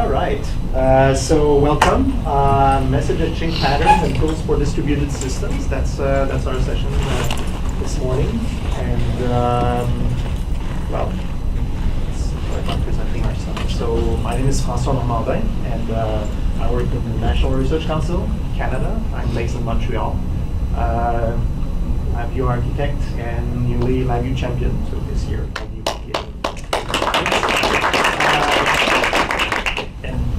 All right. So welcome. Message exchange patterns and tools for distributed systems. That's our session this morning. And well, let's start by presenting ourselves. So my name is Francois Normandim, and I work in the National Research Council, Canada. I'm based in Montreal. LabVIEW architect and newly LabVIEW champion. So this year, LabVIEW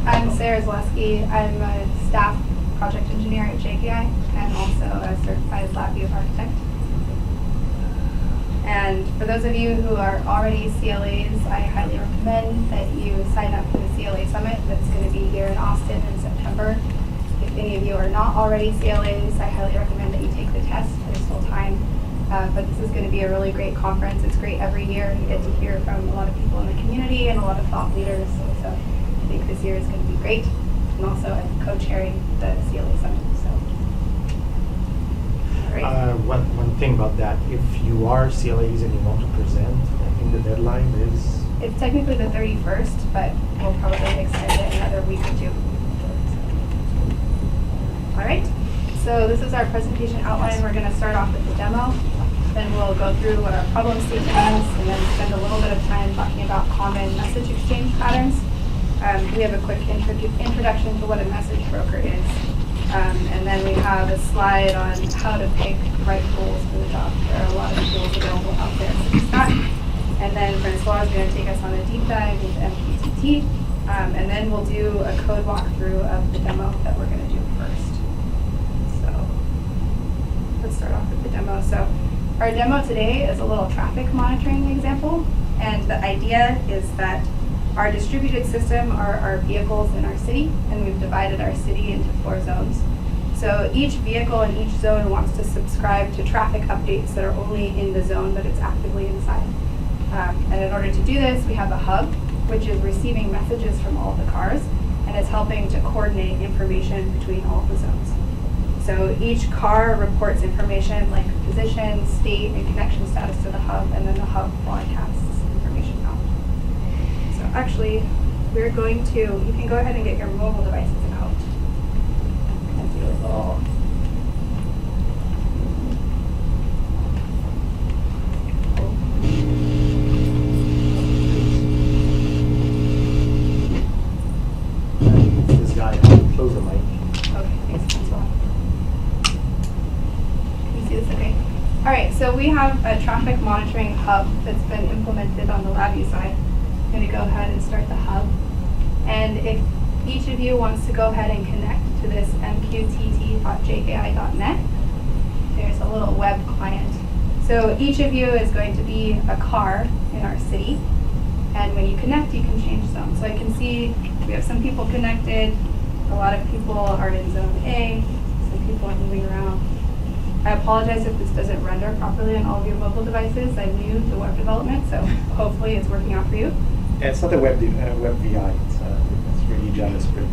I'm Zalusky. I'm a staff project engineer at JKI and also a certified LabVIEW architect. And for those of you who are already CLAs, I highly recommend that you sign up for the CLA Summit that's going to be here in Austin in September. If any of you are not already CLAs, I highly recommend that you take the test. There's still time. But this is going to be a really great conference. It's great every year. You get to hear from a lot of people in the community and a lot of thought leaders. So I think this year is going to be great. And also I'm co-chairing the CLA Summit. So, one thing about that, if you are CLAs and you want to present, I think the deadline is... It's technically the 31st, but we'll probably extend it another week or two. All right, so this is our presentation outline. We're going to start off with the demo. Then we'll go through what our problem statement is, and then spend a little bit of time talking about common message exchange patterns. We have a quick introduction to what a message broker is. And then we have a slide on how to pick the right tools for the job. There are a lot of tools available out there for Scott. And then Francois is going to take us on a deep dive into Mqtt. And then we'll do a code walkthrough of the demo that we're going to do first. So let's start off with the demo. So our demo today is a little traffic monitoring example. And the idea is that our distributed system are our vehicles in our city, and we've divided our city into 4 zones. So each vehicle in each zone wants to subscribe to traffic updates that are only in the zone that it's actively inside. And in order to do this, we have a hub, which is receiving messages from all of the cars, and it's helping to coordinate information between all of the zones. So each car reports information like position, state, and connection status to the hub, and then the hub broadcasts information out. So actually, we're going to, you can go ahead and get your mobile devices out and do a little. This guy, close the mic. Okay, thanks, Francois. Can you see this okay? All right, so we have a traffic monitoring hub that's been implemented on the LabVIEW side. I'm going to go ahead and start the hub. And if each of you wants to go ahead and connect to this mqtt.jki.net, there's a little web client. So each of you is going to be a car in our city. And when you connect, you can change zones. So I can see we have some people connected. A lot of people are in zone A. Some people are moving around. I apologize if this doesn't render properly on all of your mobile devices. I'm new to web development, so hopefully it's working out for you. Yeah, it's not a web VI. It's really JavaScript.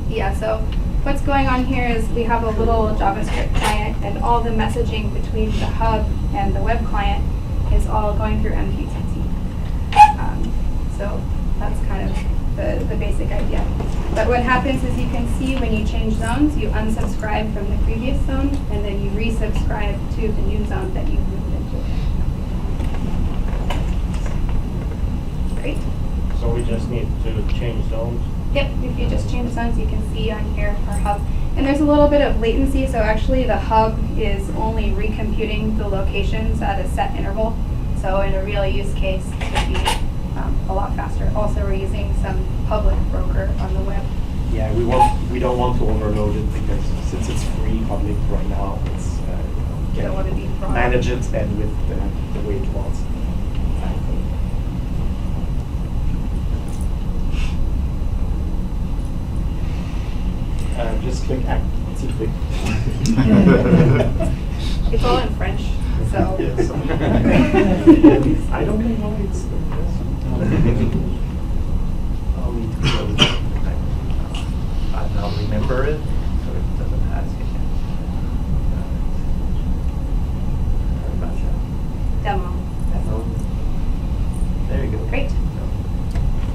Yeah, so what's going on here is we have a little JavaScript client, and all the messaging between the hub and the web client is all going through Mqtt. So that's kind of the basic idea. But what happens is you can see when you change zones, you unsubscribe from the previous zone, and then you resubscribe to the new zone that you've moved into. Great. So we just need to change zones? Yep, if you just change zones, you can see on here our hub. And there's a little bit of latency, so actually the hub is only recomputing the locations at a set interval. So in a real use case, it would be a lot faster. Also, we're using some public broker on the web. Yeah, we don't want to overload it because since it's free public right now, it's Don't want to be fraud. manage it and with the way it wants. Just click activate. It's all in French, so. Yes. I don't know why it's I'll remember it so it doesn't ask again. Demo. There you go. Great.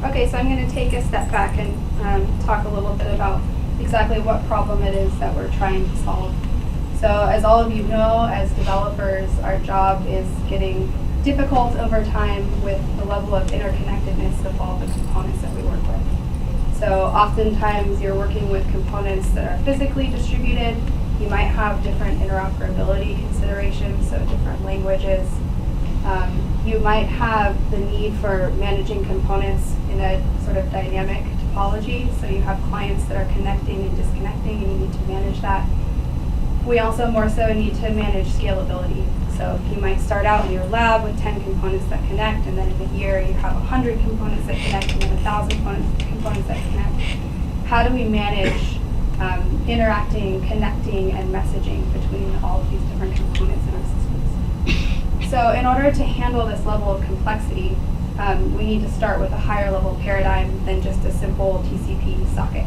Okay, so I'm going to take a step back and talk a little bit about exactly what problem it is that we're trying to solve. So as all of you know, as developers, our job is getting difficult over time with the level of interconnectedness of all the components that we work with. So oftentimes you're working with components that are physically distributed. You might have different interoperability considerations, so different languages. You might have the need for managing components in a sort of dynamic topology, so you have clients that are connecting and disconnecting, and you need to manage that. We also more so need to manage scalability. So you might start out in your lab with 10 components that connect, and then in a year you have 100 components that connect, and then 1,000 components that connect. How do we manage interacting, connecting, and messaging between all of these different components in our systems? So in order to handle this level of complexity, we need to start with a higher level paradigm than just a simple TCP socket.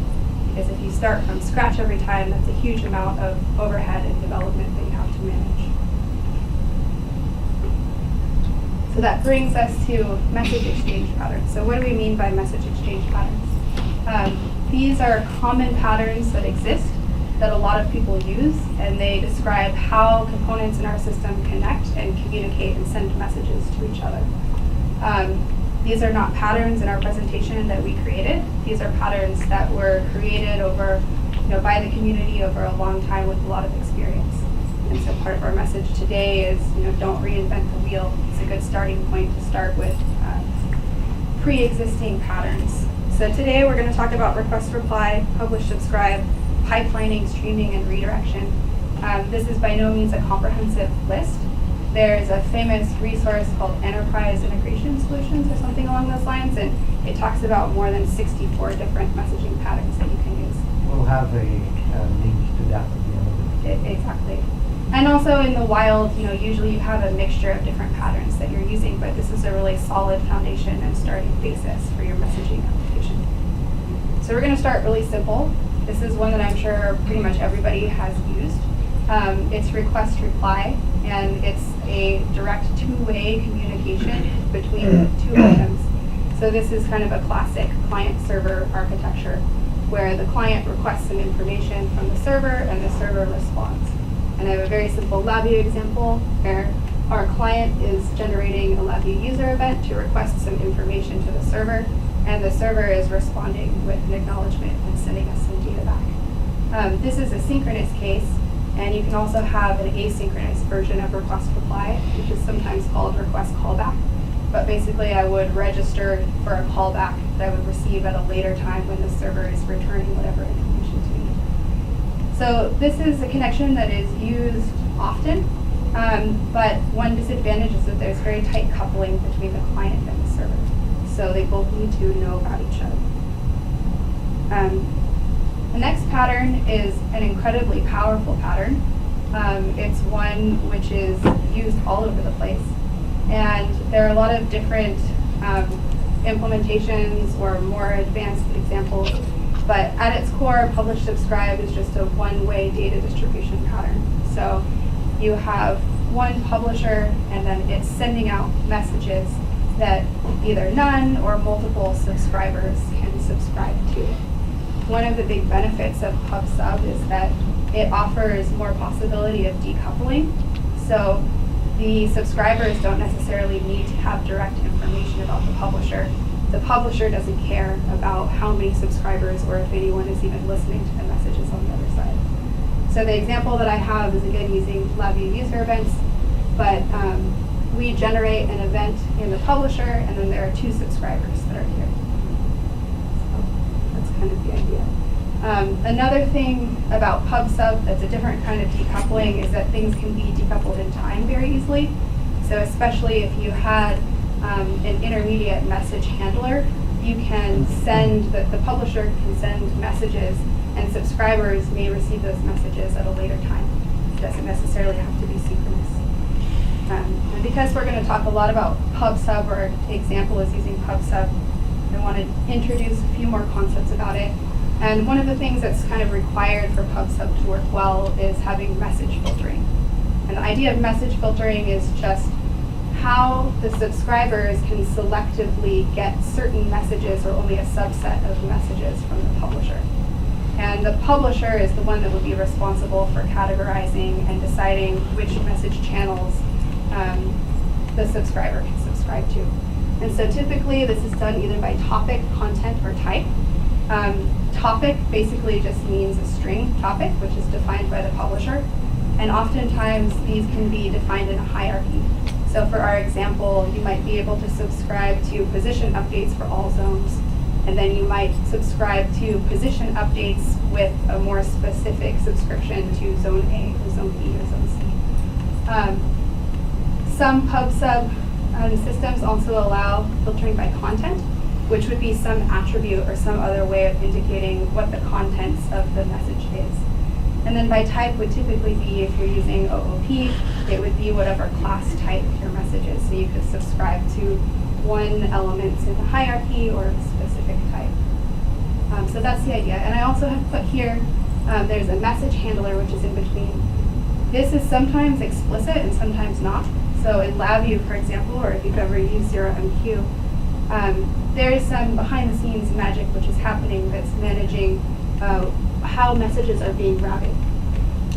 Because if you start from scratch every time, that's a huge amount of overhead and development that you have to manage. So that brings us to message exchange patterns. So what do we mean by message exchange patterns? These are common patterns that exist that a lot of people use, and they describe how components in our system connect and communicate and send messages to each other. These are not patterns in our presentation that we created. These are patterns that were created over, by the community over a long time with a lot of experience. And so part of our message today is, don't reinvent the wheel. It's a good starting point to start with pre-existing patterns. So today we're going to talk about request reply, publish subscribe, pipelining, streaming, and redirection. This is by no means a comprehensive list. There's a famous resource called Enterprise Integration Solutions or something along those lines, and it talks about more than 64 different messaging patterns that you can use. We'll have a link to that at the end of it. Exactly. And also in the wild, usually you have a mixture of different patterns that you're using, but this is a really solid foundation and starting basis for your messaging application. So we're going to start really simple. This is one that I'm sure pretty much everybody has used. It's request reply, and it's a direct two-way communication between two items. So this is kind of a classic client-server architecture where the client requests some information from the server and the server responds. And I have a very simple LabVIEW example where our client is generating a LabVIEW user event to request some information to the server, and the server is responding with an acknowledgement and sending us some data back. This is a synchronous case, and you can also have an asynchronous version of request reply, which is sometimes called request callback. But basically, I would register for a callback that I would receive at a later time when the server is returning whatever information to me. So this is a connection that is used often, but one disadvantage is that there's very tight coupling between the client and the server. So they both need to know about each other. The next pattern is an incredibly powerful pattern. It's one which is used all over the place. And there are a lot of different implementations or more advanced examples. But at its core, publish subscribe is just a one-way data distribution pattern. So you have one publisher, and then it's sending out messages that either none or multiple subscribers can subscribe to. One of the big benefits of PubSub is that it offers more possibility of decoupling. So the subscribers don't necessarily need to have direct information about the publisher. The publisher doesn't care about how many subscribers or if anyone is even listening to the messages on the other side. So the example that I have is again using LabVIEW user events, but we generate an event in the publisher, and then there are two subscribers that are here. So that's kind of the idea. Another thing about PubSub that's a different kind of decoupling is that things can be decoupled in time very easily. So especially if you had an intermediate message handler, you can send, the publisher can send messages, and subscribers may receive those messages at a later time. It doesn't necessarily have to be synchronous. And because we're going to talk a lot about PubSub, or example is using PubSub, I want to introduce a few more concepts about it. And one of the things that's kind of required for PubSub to work well is having message filtering. And the idea of message filtering is just how the subscribers can selectively get certain messages or only a subset of messages from the publisher. And the publisher is the one that would be responsible for categorizing and deciding which message channels the subscriber can subscribe to. And so typically this is done either by topic, content, or type. Topic basically just means a string topic, which is defined by the publisher. And oftentimes these can be defined in a hierarchy. So for our example, you might be able to subscribe to position updates for all zones. And then you might subscribe to position updates with a more specific subscription to zone A or zone B or zone C. Some pub/sub systems also allow filtering by content, which would be some attribute or some other way of indicating what the contents of the message is. And then by type would typically be, if you're using OOP, it would be whatever class type your message is. So you could subscribe to one element in the hierarchy or a specific type. So that's the idea. And I also have put here, there's a message handler, which is in between. This is sometimes explicit and sometimes not. So in LabVIEW, for example, or if you've ever used ZeroMQ, there is some behind the scenes magic which is happening that's managing how messages are being routed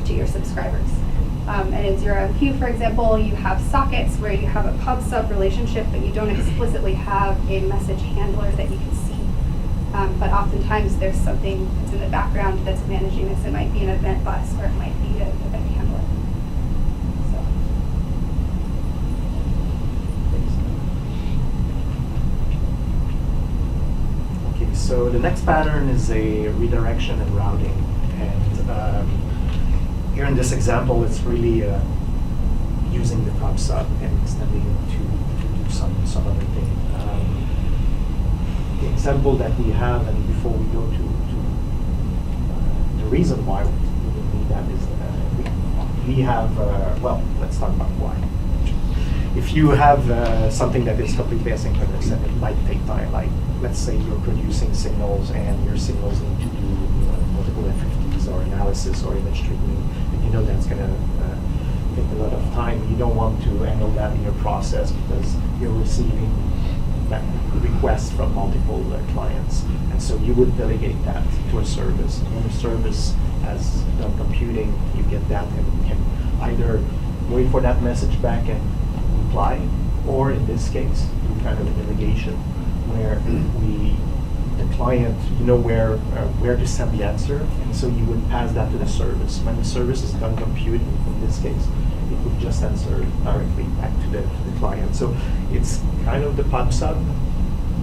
to your subscribers. And in ZeroMQ, for example, you have sockets where you have a pub/sub relationship, but you don't explicitly have a message handler that you can see. But oftentimes there's something that's in the background that's managing this. It might be an event bus, or it might be an event handler. So the next pattern is a redirection and routing. And here in this example, it's really using the pub/sub and extending it to do some other thing. The example that we have, and before we go to the reason why we need that is we have, well, let's talk about why. If you have something that is completely asynchronous and it might take time, like let's say you're producing signals and your signals need to do multiple FFTs or analysis or image treatment, and you know that's going to take a lot of time. You don't want to handle that in your process because you're receiving requests from multiple clients, and so you would delegate that to a service. And when the service has done computing, you get that and you can either wait for that message back and reply, or in this case, do kind of a delegation where the client, you know where to send the answer, and so you would pass that to the service. When the service is done computing, in this case, it would just answer directly back to the client. So it's kind of the pub/sub,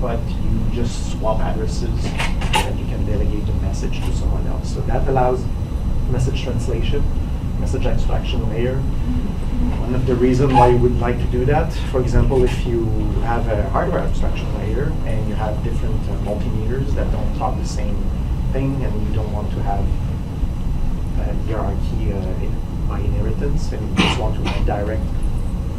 but you just swap addresses and you can delegate the message to someone else. So that allows message translation, message abstraction layer. One of the reasons why you would like to do that, for example, if you have a hardware abstraction layer and you have different multimeters that don't talk the same thing, and you don't want to have a hierarchy by inheritance, and you just want to redirect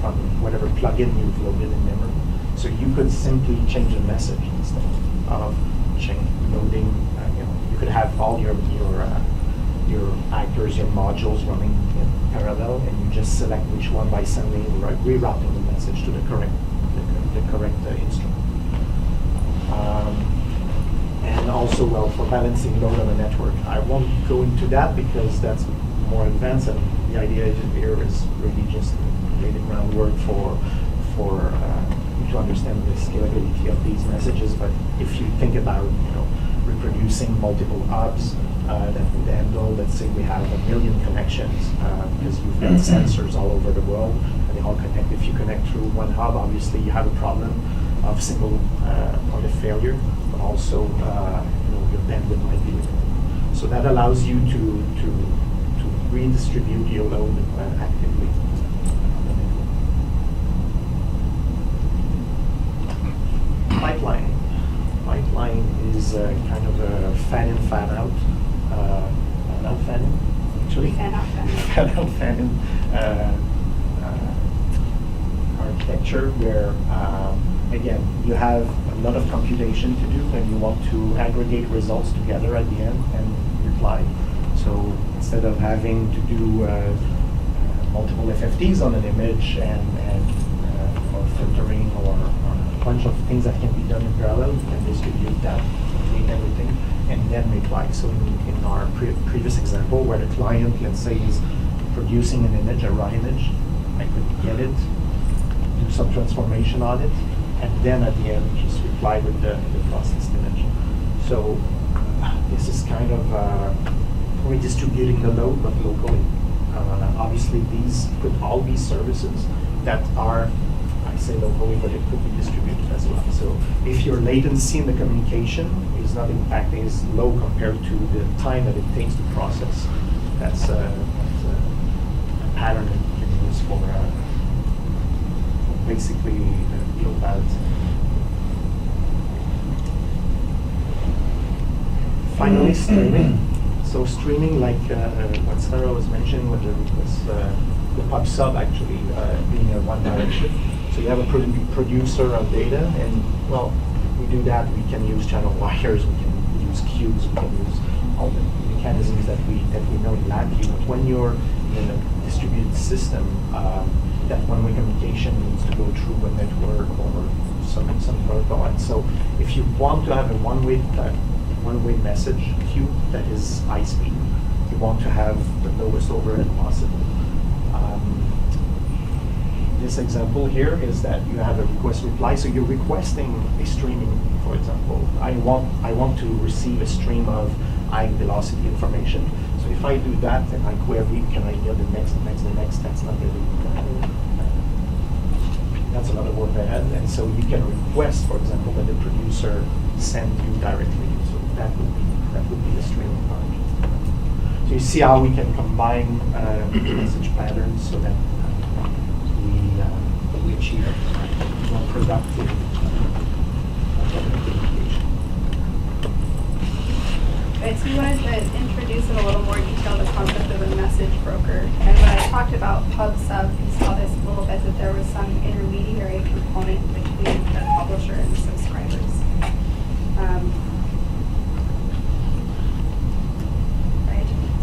from whatever plugin you've loaded in memory. So you could simply change a message instead of loading. You could have all your actors, your modules running in parallel, and you just select which one by sending, rerouting the message to the correct instrument. And also, well, for balancing load on the network, I won't go into that because that's more advanced, and the idea here is really just lay the groundwork for you to understand the scalability of these messages. But if you think about reproducing multiple hubs, that would handle, let's say we have 1 million connections because you've got sensors all over the world and they all connect. If you connect through one hub, obviously you have a problem of single point of failure, but also your bandwidth might be limited. So that allows you to redistribute your load actively on the network. Pipeline. Pipeline is kind of a fan-in, fan-out. Fan-out, fan-in, actually. Fan-out, fan-in. Fan-out, fan-in architecture where, again, you have a lot of computation to do and you want to aggregate results together at the end and reply. So instead of having to do multiple FFTs on an image or or a bunch of things that can be done in parallel. You can distribute that, clean everything, and then reply. So in our previous example, where the client, let's say, is producing an image, a raw image, I could get it, do some transformation on it, and then at the end just reply with the processed image. So this is kind of redistributing the load, but locally. Obviously, these could all be services that are, I say locally, but it could be distributed as well. So if your latency in the communication is not impacting, is low compared to the time that it takes to process, that's a pattern that you can use for basically load balance. Finally, streaming. So streaming, like what Sarah was mentioning, was the pub sub actually being a one direction. So you have a producer of data, and well, we do that. We can use channel wires, we can use queues, we can use all the mechanisms that we know in LabVIEW. But when you're in a distributed system, that one-way communication needs to go through a network or some protocol. And so, if you want to have a one-way message queue that is high speed, you want to have the lowest overhead possible. This example here is that you have a request reply, so you're requesting a streaming, for example. I want to receive a stream of high velocity information. So if I do that and I query, can I get the next, that's not really, that's a lot of work ahead. And so you can request, for example, that the producer send you directly. So that would be the streaming part. So you see how we can combine message patterns so that we achieve a more productive communication. Right, so we wanted to introduce in a little more detail the concept of a message broker. And when I talked about pub sub, you saw this a little bit, that there was some intermediary component between the publisher and the subscribers.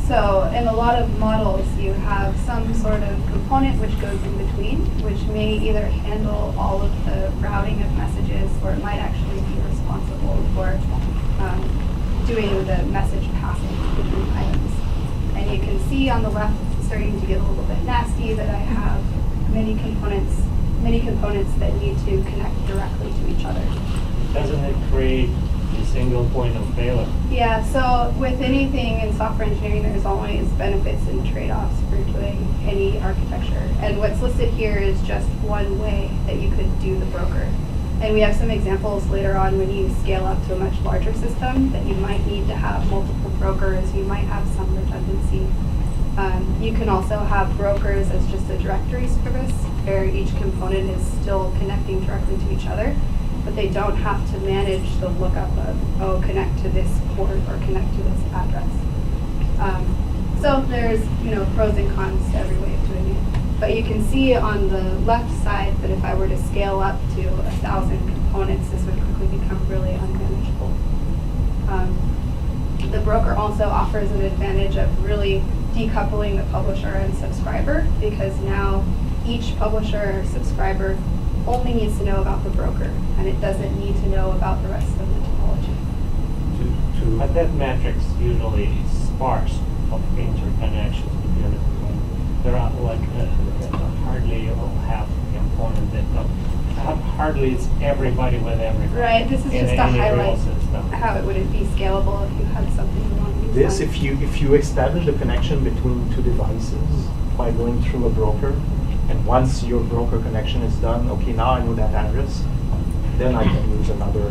So in a lot of models, you have some sort of component which goes in between, which may either handle all of the routing of messages, or it might actually be responsible for doing the message passing between items. And you can see on the left, it's starting to get a little bit nasty, that I have many components that need to connect directly to each other. Doesn't it create a single point of failure? Yeah, so with anything in software engineering, there's always benefits and trade-offs for doing any architecture. And what's listed here is just one way that you could do the broker. And we have some examples later on when you scale up to a much larger system that you might need to have multiple brokers, you might have some redundancy. You can also have brokers as just a directory service, where each component is still connecting directly to each other, but they don't have to manage the lookup of, oh, connect to this port or connect to this address. So there's, pros and cons to every way of doing it. But you can see on the left side that if I were to scale up to 1,000 components, this would quickly become really unmanageable. The broker also offers an advantage of really decoupling the publisher and subscriber, because now each publisher or subscriber only needs to know about the broker, and it doesn't need to know about the rest of the topology. But that matrix usually is sparse of interconnections between it. There are hardly half component that hardly it's everybody with everybody. Right, this is in just to any real highlight system. how it wouldn't be scalable if you had something along these This, lines. if you establish a connection between two devices by going through a broker, and once your broker connection is done, okay, now I know that address, then I can use another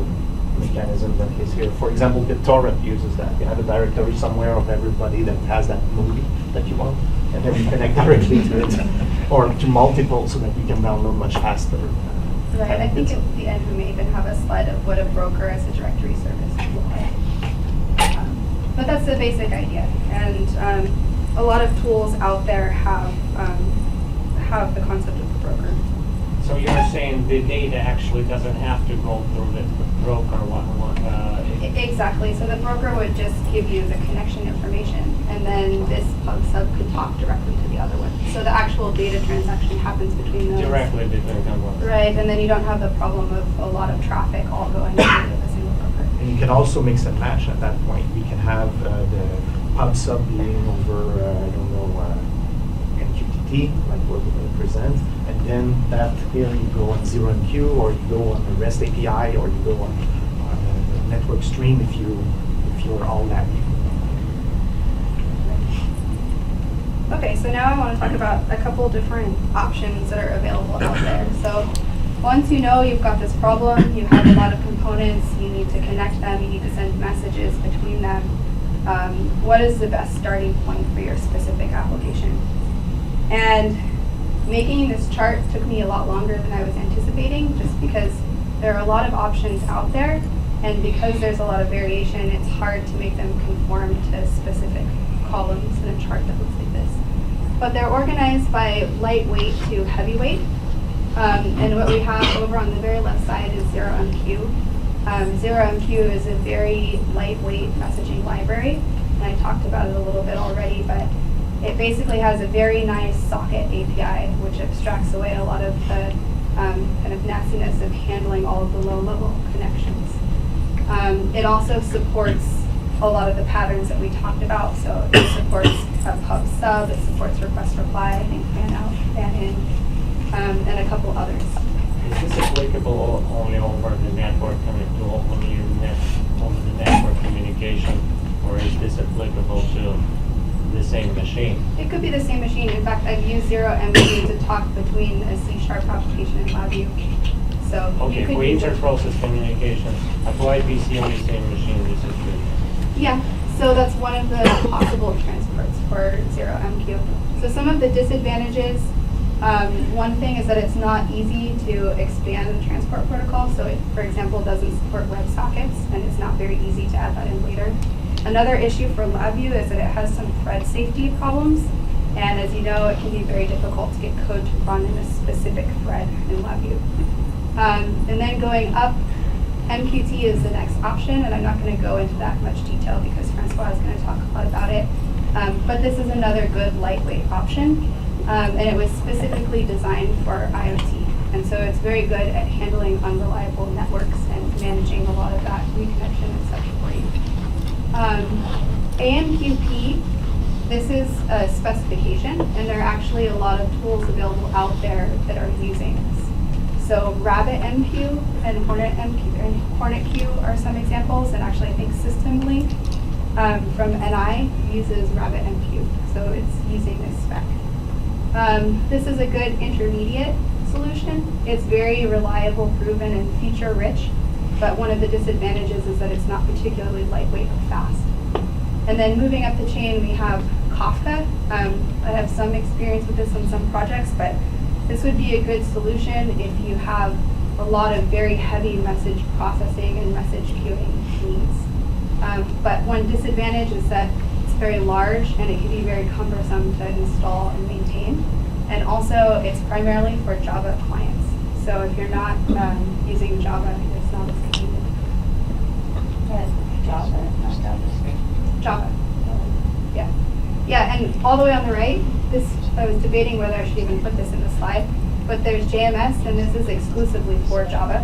mechanism that is here. For example, BitTorrent uses that. You have a directory somewhere of everybody that has that movie that you want, and then you connect directly to it, or to multiple, so that you can download much faster. Right, I think at the end we may even have a slide of what a broker as a directory service would look like. But that's the basic idea, and a lot of tools out there have the concept of the broker. So you're saying the data actually doesn't have to go through the broker, Exactly. So the broker would just give you the connection information, and then this pub sub could talk directly to the other one. So the actual data transaction happens between those. directly between companies. Right, and then you don't have the problem of a lot of traffic all going through a single broker. And you can also mix and match at that point. We can have the pub sub being over, I don't know, MQTT, like what we're going to present, and then that here you go on 0MQ, or you go on the REST API, or you go on the network stream if you're all LabVIEW. Okay, so now I want to talk about a couple different options that are available out there. So once you know you've got this problem, you have a lot of components, you need to connect them, you need to send messages between them, what is the best starting point for your specific application? And making this chart took me a lot longer than I was anticipating, just because there are a lot of options out there, and because there's a lot of variation, it's hard to make them conform to specific columns in a chart that looks like this. But they're organized by lightweight to heavyweight. And what we have over on the very left side is 0MQ. 0MQ is a very lightweight messaging library, and I talked about it a little bit already, but it basically has a very nice socket API, which abstracts away a lot of the kind of nastiness of handling all of the low-level connections. It also supports a lot of the patterns that we talked about. So it supports a pub sub, it supports request reply, I think fan out, fan in, and a couple others. Is this applicable only over the network over the network communication, or is this applicable to the same machine? It could be the same machine. In fact, I've used 0MQ to talk between a C# application and LabVIEW. So Okay, you could for use it. inter-process communication, apply PC on the same machine, this is good. Yeah, so that's one of the possible transports for 0MQ. So some of the disadvantages, one thing is that it's not easy to expand the transport protocol. So it, for example, doesn't support WebSockets, and it's not very easy to add that in later. Another issue for LabVIEW is that it has some thread safety problems. And as you know, it can be very difficult to get code to run in a specific thread in LabVIEW. And then going up, MQT is the next option, and I'm not going to go into that much detail because Francois is going to talk a lot about it. But this is another good lightweight option, and it was specifically designed for IoT. And so it's very good at handling unreliable networks and managing a lot of that reconnection and such for you. AMQP, this is a specification, and there are actually a lot of tools available out there that are using this. So RabbitMQ and HornetQ are some examples, and actually I think SystemLink from NI uses RabbitMQ, so it's using this spec. This is a good intermediate solution. It's very reliable, proven, and feature-rich, but one of the disadvantages is that it's not particularly lightweight or fast. And then moving up the chain, we have Kafka. I have some experience with this on some projects, but this would be a good solution if you have a lot of very heavy message processing and message queuing needs. But one disadvantage is that it's very large and it can be very cumbersome to install and maintain. And also, it's primarily for Java clients. So if you're not using Java, it's not as convenient. Java, not JavaScript. Java. Yeah. Yeah, and all the way on the right, this, I was debating whether I should even put this in the slide, but there's JMS, and this is exclusively for Java.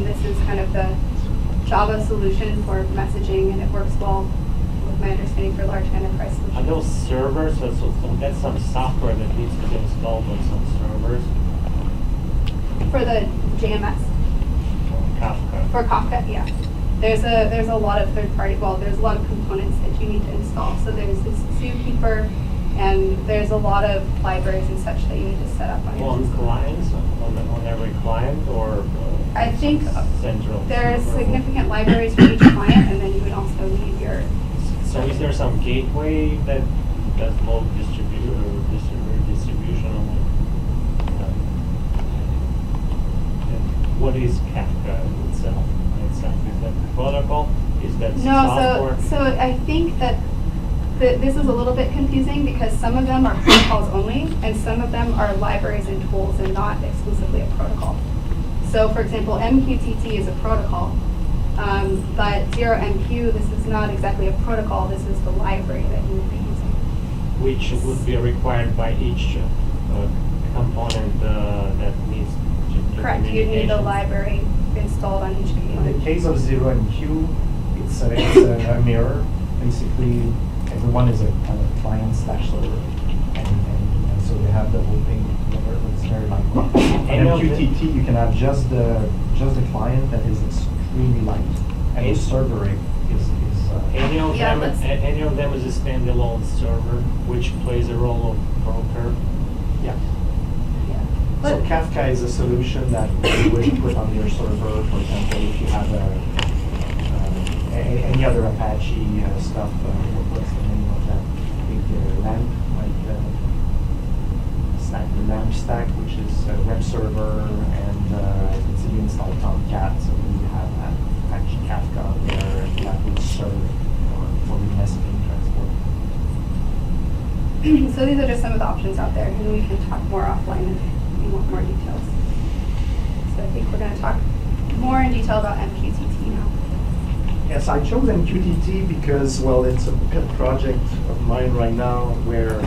This is kind of the Java solution for messaging, and it works well with my understanding for large enterprise solutions. Are those servers, so that's some software that needs to be installed on some servers? For the JMS? Kafka. For Kafka, yeah. There's a lot of third-party, well, there's a lot of components that you need to install. So there's this Zookeeper, and there's a lot of libraries and such that you need to set up on your On system. clients, on every client, or I think central? there's server? significant libraries for each client, and then you would also need your. So is there some gateway that does both distribution and what is Kafka itself? Is that the protocol? Is that software? So I think that this is a little bit confusing because some of them are protocols only, and some of them are libraries and tools and not exclusively a protocol. So for example, MQTT is a protocol, But 0MQ, this is not exactly a protocol, this is the library that you would be using. Which would be required by each component that needs to Correct, you'd need the library installed on each In the component. case of 0MQ, it's a mirror. Basically, everyone is a kind of client slash server. And so they have the whole thing together. It's very lightweight. And On MQTT, you can have just the client that is extremely light. And the server is Any of Yeah, them, let's- any of them is a standalone server, which plays a role of broker. yeah. Yeah. So But- Kafka is a solution that you would put on your server, for example, if you have any other Apache stuff. What's the name of that big LAMP, stack, the LAMP stack, which is a web server, and it's you install Tomcat, so you have Apache Kafka on there, and that will serve for the messaging transport. So these are just some of the options out there, and we can talk more offline if you want more details. So I think we're going to talk more in detail about MQTT now. Yes, I chose MQTT because, well, it's a pet project of mine right now where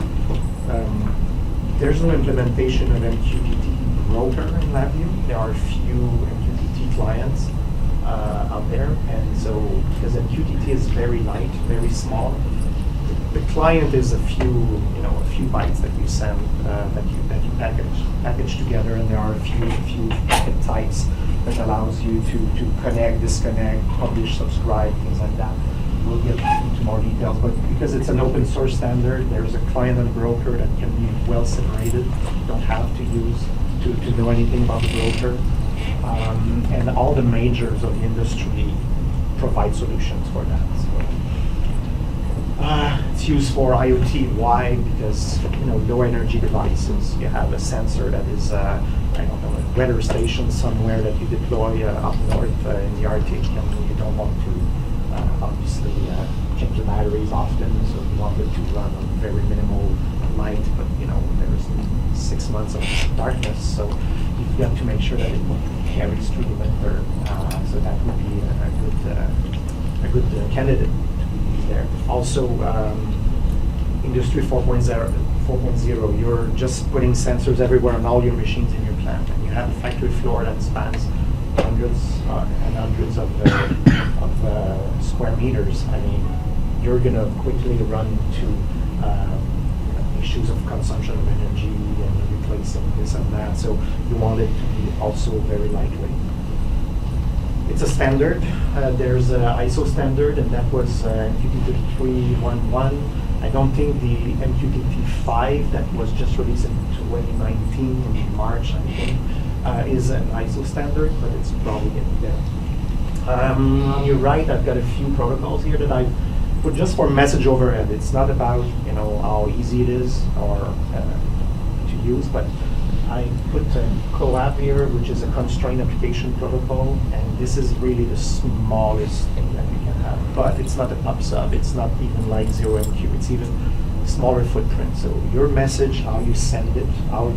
there's no implementation of MQTT broker in LabVIEW. There are a few MQTT clients out there, and so because MQTT is very light, very small, the client is a few bytes that you send that you package together, and there are a few packet types that allows you to connect, disconnect, publish, subscribe, things like that. We'll get into more details, but because it's an open source standard, there's a client and a broker that can be well separated. You don't have to use to know anything about the broker. And all the majors of the industry provide solutions for that. So, it's used for IoT. Why? Because low energy devices. You have a sensor that is I don't know, a weather station somewhere that you deploy up north in the Arctic, and you don't want to obviously change the batteries often, so you want it to run on very minimal light. But there's 6 months of darkness, so you've got to make sure that it carries through the winter. So that would be a good candidate to be there. Also, Industry 4.0, you're just putting sensors everywhere on all your machines in your plant, and you have a factory floor that spans hundreds and hundreds of square meters. I mean, you're going to quickly run into issues of consumption of energy and replacing this and that, so you want it to be also very lightweight. It's a standard. There's an ISO standard, and that was MQTT 3.1.1. I don't think the MQTT 5 that was just released in 2019 in March, I think, is an ISO standard, but it's probably getting there. On your right, I've got a few protocols here that I've put just for message overhead. It's not about how easy it is or to use, but I put CoAP here, which is a constrained application protocol, and this is really the smallest thing that you can have. But it's not a pub/sub, it's not even like 0MQ, it's even smaller footprint. So your message, how you send it, how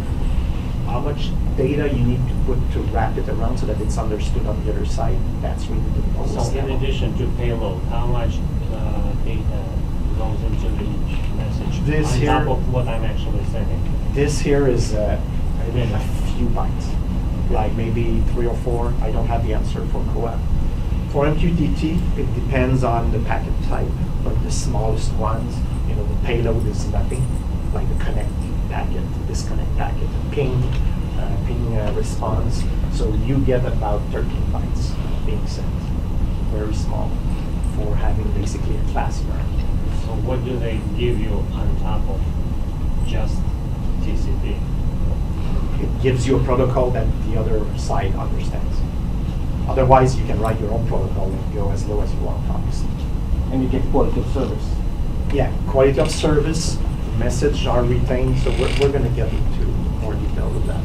much data you need to put to wrap it around so that it's understood on the other side, that's really the most. So in addition to payload, how much data goes into each message This on here- top of what I'm actually sending? This here is a few bytes, like maybe 3 or 4. I don't have the answer for CoAP. For MQTT, it depends on the packet type, but the smallest ones, the payload is nothing, like the connect packet, disconnect packet, ping response. So you get about 13 bytes being sent, very small, for having basically a class variable. So what do they give you on top of just TCP? It gives you a protocol that the other side understands. Otherwise, you can write your own protocol and go as low as you want, obviously. And you get quality of service. Yeah, quality of service, message are retained, so we're going to get into more detail with that.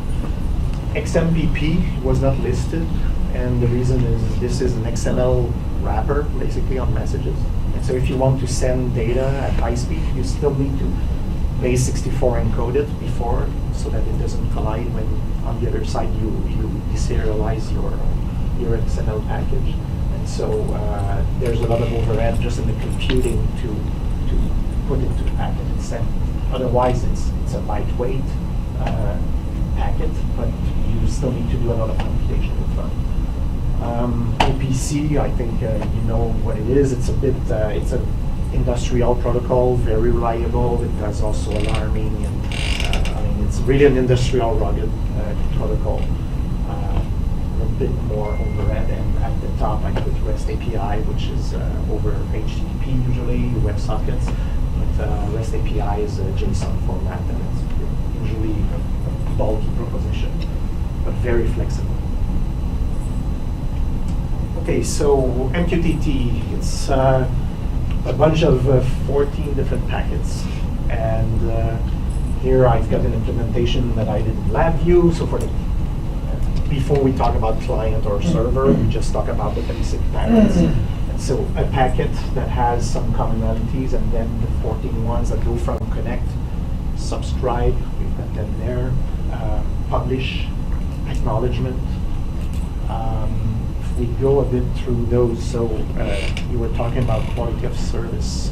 XMPP was not listed, and the reason is this is an XML wrapper, basically, on messages. And so if you want to send data at high speed, you still need to base 64 encode it before, so that it doesn't collide when on the other side you deserialize your XML package. And And so there's a lot of overhead just in the computing to put into the packet and send. Otherwise, it's a lightweight packet, but you still need to do a lot of computation in front. OPC, I think you know what it is. It's a bit, it's an industrial protocol, very reliable. It does also alarming, and I mean, it's really an industrial rugged protocol. A bit more overhead, and at the top I put REST API, which is over HTTP usually, WebSockets. But REST API is a JSON format, and it's usually a bulky proposition, but very flexible. Okay, so MQTT, it's a bunch of 14 different packets, and here I've got an implementation that I did in LabVIEW. So for the before we talk about client or server, we just talk about the basic packets. And so a packet that has some commonalities, and then the 14 ones that go from connect, subscribe, we've got them there, publish, acknowledgement. If we go a bit through those, so you were talking about quality of service.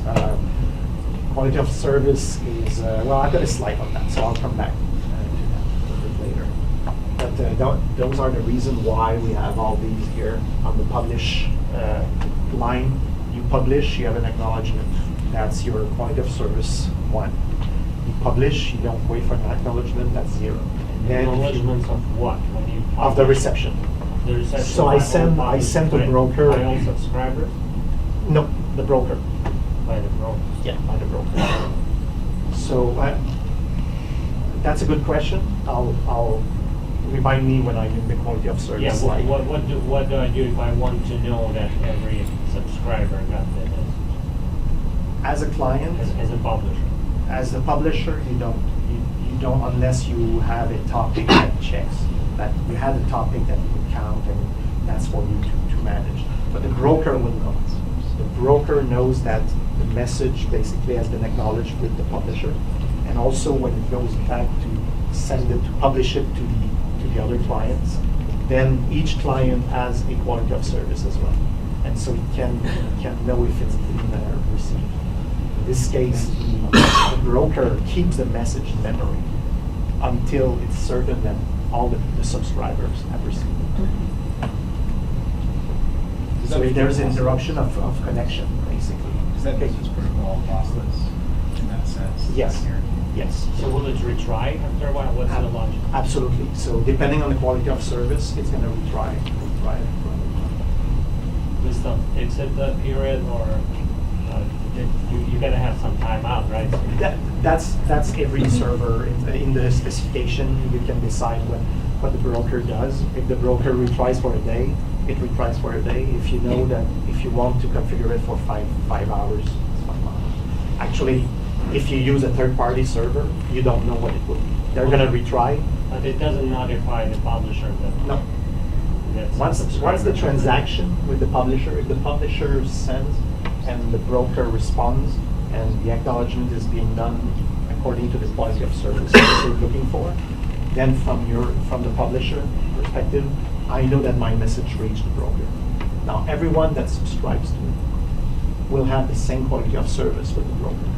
Quality of service is, well, I've got a slide on that, so I'll come back to that a little bit later. But those are the reason why we have all these here on the publish line. You publish, you have an acknowledgement. That's your quality of service 1. You publish, you don't wait for an acknowledgement, that's 0. And then Acknowledgements of what? When you of the reception. The reception. So I send the broker. By all subscribers? No, the broker. By the broker. Yeah, by the broker. So that's a good question. I'll remind me when I'm in the quality of service Yeah, slide. what do I do if I want to know that every subscriber got the message? As a client, As a publisher? as a publisher, you don't unless you have a topic that checks that you have a topic that you can count, and that's for you to manage. But the broker will know. The broker knows that the message basically has been acknowledged with the publisher, and also when it goes back to send it, to publish it to the other clients, then each client has a quality of service as well, and so he can know if it's been received. In this case, the broker keeps the message in memory until it's certain that all the subscribers have received it. So if there's interruption of connection, basically. Is that business protocol lossless in that sense? Yes. Yes. So will it retry after a while? What's the logic? Absolutely. So depending on the quality of service, it's going to retry. Is the exit period, or you gotta have some time out, right? That's every server. In the specification, you can decide what the broker does. If the broker retries for a day, it retries for a day. If you know that if you want to configure it for five hours, it's 5 hours. Actually, if you use a third-party server, you don't know what it will be. They're going to retry. But it doesn't notify the publisher that. No. that's Once the transaction with the publisher, if the publisher sends and the broker responds and the acknowledgement is being done according to the quality of service that you're looking for, then from the publisher perspective, I know that my message reached the broker. Now, everyone that subscribes to it will have the same quality of service with the broker.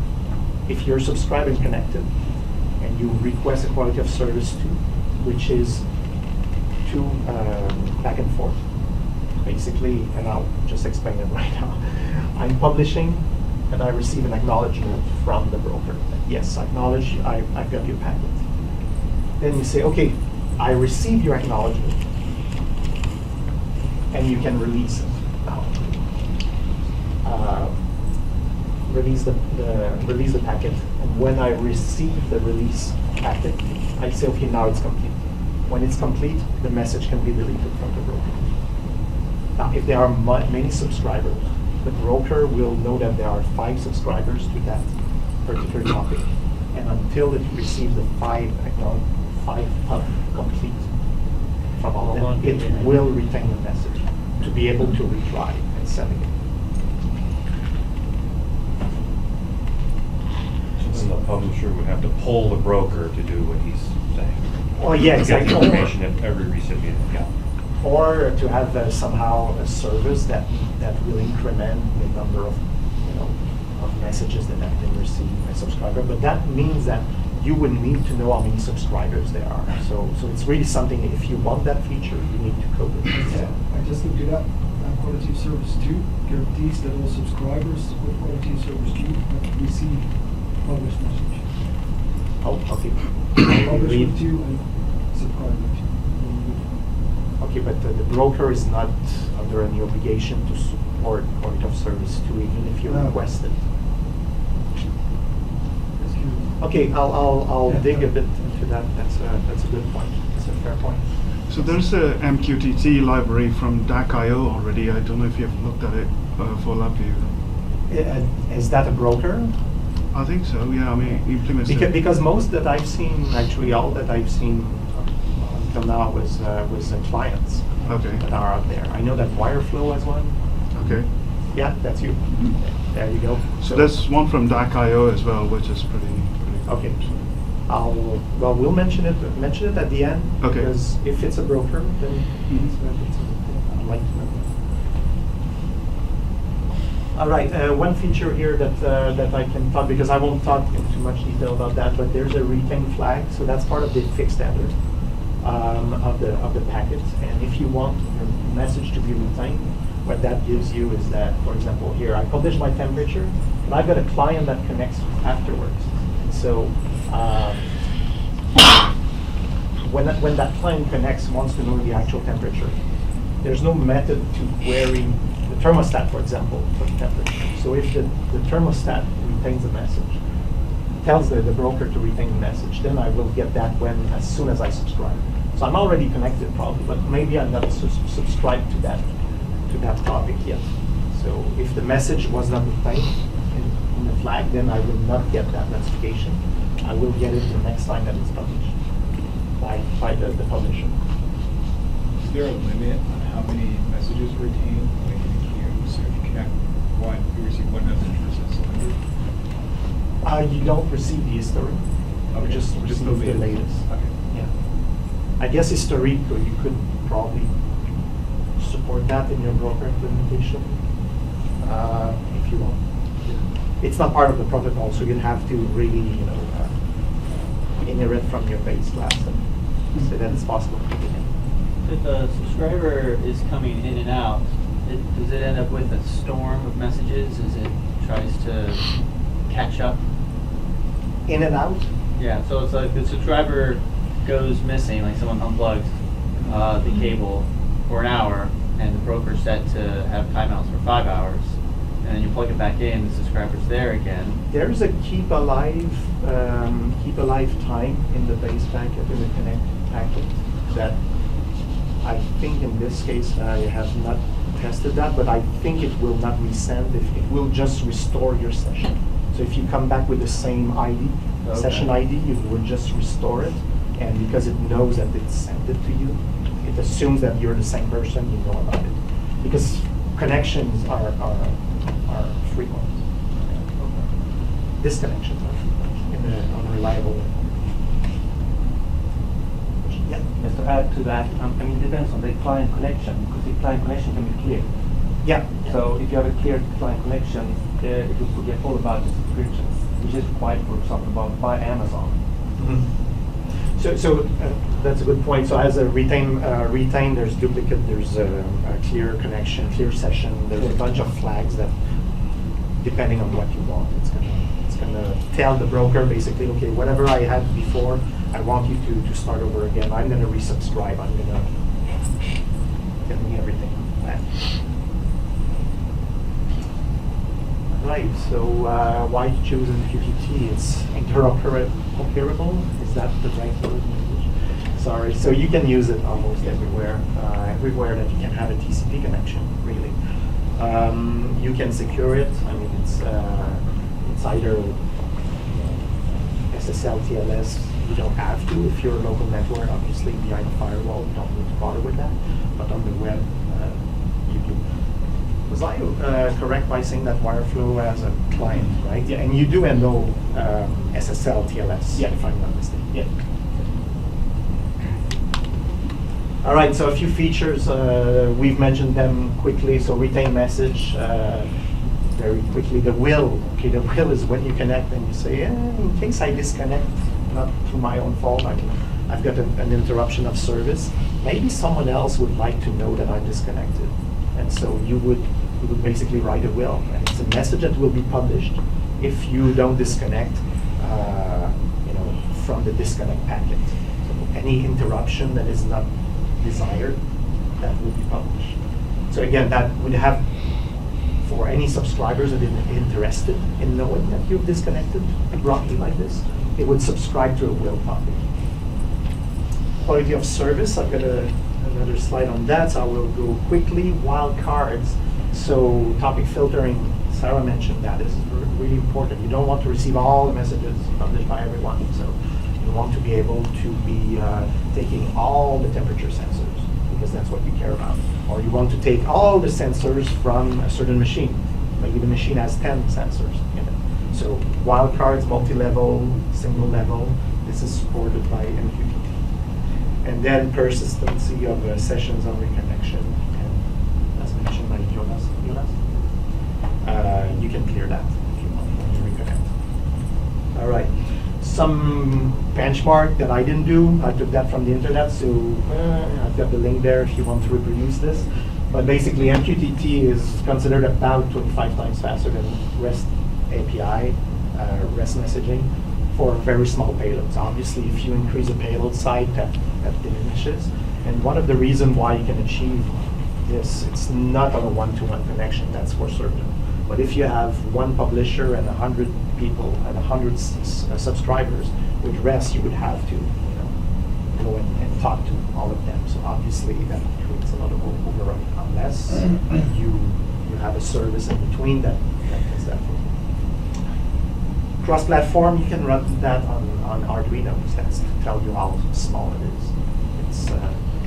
If you're subscribed and connected and you request a quality of service which is to back and forth, basically, and I'll just explain it right now. I'm publishing and I receive an acknowledgement from the broker. Yes, acknowledge, I've got your packet. Then you say, okay, I received your acknowledgement, and you can release it now. Release the packet, and when I receive the release packet, I say, okay, now it's complete. When it's complete, the message can be deleted from the broker. Now, if there are many subscribers, the broker will know that there are 5 subscribers to that particular topic, and until it receives the 5 complete from all of them, it will retain the message to be able to retry and send it. So the publisher would have to pull the broker to do what he's saying. Oh, yeah, exactly. Get the information that every recipient got. or to have somehow a service that will increment the number of of messages that have been received by subscriber. But that means that you would need to know how many subscribers there are. So it's really something, if you want that feature, you need to code it. Yeah, I just looked it up. Quality of service 2 guarantees that all subscribers with quality of service 2 receive published message. Oh, okay. Published 2 and subscriber 2. Okay, but the broker is not under any obligation to support quality of service 2, even if you No. request it. That's good. Okay, I'll Yeah. dig a bit into that. That's a good point. That's a fair point. So there's a Mqtt library from DAC.io already. I don't know if you've looked at it for LabVIEW. Is that a broker? I think so, yeah. I mean, it implements Because most that I've seen, actually all that I've seen until now was clients Okay. that are out there. I know that Wireflow has one. Okay. Yeah, that's you. There you go. So there's one from DAC.io as well, which is pretty Okay. We'll mention it at the end. Okay. Because if it's a broker, then it's a good thing. I'd like to know. All right, one feature here that I can talk, because I won't talk in too much detail about that, but there's a retain flag, so that's part of the fixed standard of the packet. And if you want your message to be retained, what that gives you is that, for example, here I publish my temperature, and I've got a client that connects afterwards. So when that client connects, wants to know the actual temperature, there's no method to query the thermostat, for example, for the temperature. So if the thermostat retains a message, tells the broker to retain the message, then I will get that as soon as I subscribe. So I'm already connected probably, but maybe I'm not subscribed to that topic yet. So if the message was not retained in the flag, then I will not get that notification. I will get it the next time that it's published by the publisher. Is there a limit on how many messages are retained like in a queue? So if you connect one, you receive one message versus 100? You don't receive the history. You just receive the latest. Okay. Yeah. I guess history, you could probably support that in your broker implementation if you want. It's not part of the protocol, so you'd have to really, inherit from your base class and say that it's possible to begin. If a subscriber is coming in and out, does it end up with a storm of messages as it tries to catch up? In and out? Yeah, so it's like the subscriber goes missing, like someone unplugs the cable for an hour, and the broker's set to have timeouts for 5 hours, and then you plug it back in, the subscriber's there again. There's a keep alive time in the base packet, in the connect packet, that I think in this case I have not tested that, but I think it will not resend. It will just restore your session. So if you come back with the same ID, Okay. session ID, you would just restore it, and because it knows that it sent it to you, it assumes that you're the same person, you know about it. Because connections are frequent. Disconnections are frequent in an unreliable way. Yeah. Just to add to that, it depends on the client connection, because the client connection can be clear. Yeah. So if you have a clear client connection, it will forget all about the subscriptions, which is required, for example, by Amazon. Mm-hmm. So that's a good point. So as a retain, there's duplicate, there's a clear connection, clear session. There's a bunch of flags that, depending on what you want, it's gonna tell the broker basically, okay, whatever I had before, I want you to start over again. I'm gonna resubscribe. I'm gonna get me everything back. Right. So why choose Mqtt? It's interoperable. Is that the right word in English? Sorry. So you can use it almost everywhere. Everywhere that you can have a TCP connection, really. You can secure it. I mean, it's either SSL, TLS. You don't have to if you're a local network. Obviously, behind a firewall, you don't need to bother with that. But on the web, you do. Was I correct by saying that Wireflow has a client, right? Yeah. And you do know SSL, TLS, if I'm not mistaken. Yeah. All right, so a few features, we've mentioned them quickly. So retain message, very quickly. The will, okay, the will is when you connect and you say, in case I disconnect, not through my own fault, I've got an interruption of service. Maybe someone else would like to know that I'm disconnected. And so you would basically write a will. And it's a message that will be published if you don't disconnect, from the disconnect packet. So any interruption that is not desired, that will be published. So again, that would have, for any subscribers that are interested in knowing that you've disconnected abruptly like this, they would subscribe to a will topic. Quality of service, I've got another slide on that, so I will go quickly. Wildcards, so topic filtering, Sarah mentioned that is really important. You don't want to receive all the messages published by everyone, so you want to be able to be taking all the temperature sensors, because that's what you care about. Or you want to take all the sensors from a certain machine. Maybe the machine has 10 sensors in it. So wildcards, multi-level, single level, this is supported by MQTT. And then persistency of sessions on reconnection, and as mentioned by Jonas. You can clear that if you want when you reconnect. All right. Some benchmark that I didn't do, I took that from the internet, so I've got the link there if you want to reproduce this. But basically, MQTT is considered about 25 times faster than REST API, REST messaging, for very small payloads. Obviously, if you increase the payload size, that diminishes. And one of the reasons why you can achieve this, it's not on a one-to-one connection, that's for certain. But if you have one publisher and 100 people and 100 subscribers, with REST, you would have to go and talk to all of them. So obviously, that creates a lot of overrun, unless you have a service in between that does that for you. Cross-platform, you can run that on Arduino. That's to tell you how small it is. It's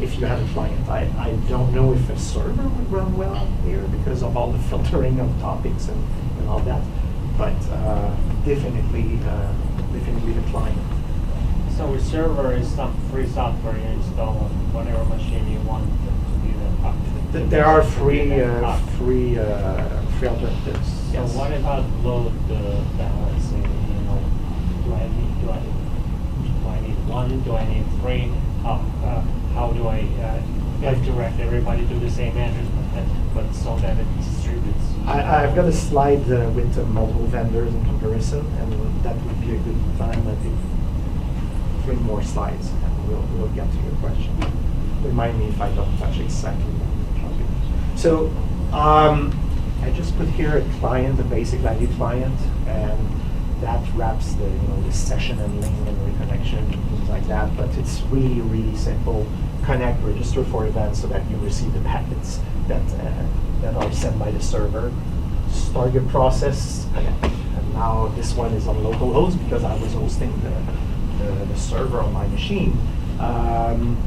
if you have a client. I don't know if a server would run well here because of all the filtering of topics and all that, but definitely the client. So a server is some free software you install on whatever machine you want to be the talk. There are free alternatives. So Yes. what about load balancing? Do I need one? Do I need three? How do I direct everybody to the same address, but so that it distributes? I've got a slide with multiple vendors in comparison, and that would be a good time. I think 3 more slides, and we'll get to your question. Remind me if I don't touch exactly the topic. So I just put here a client, a basic value client, and that wraps the the session and link and reconnection and things like that. But it's really simple. Connect, register for events so that you receive the packets that are sent by the server. Start your process, connect. And now this one is on localhost because I was hosting the server on my machine.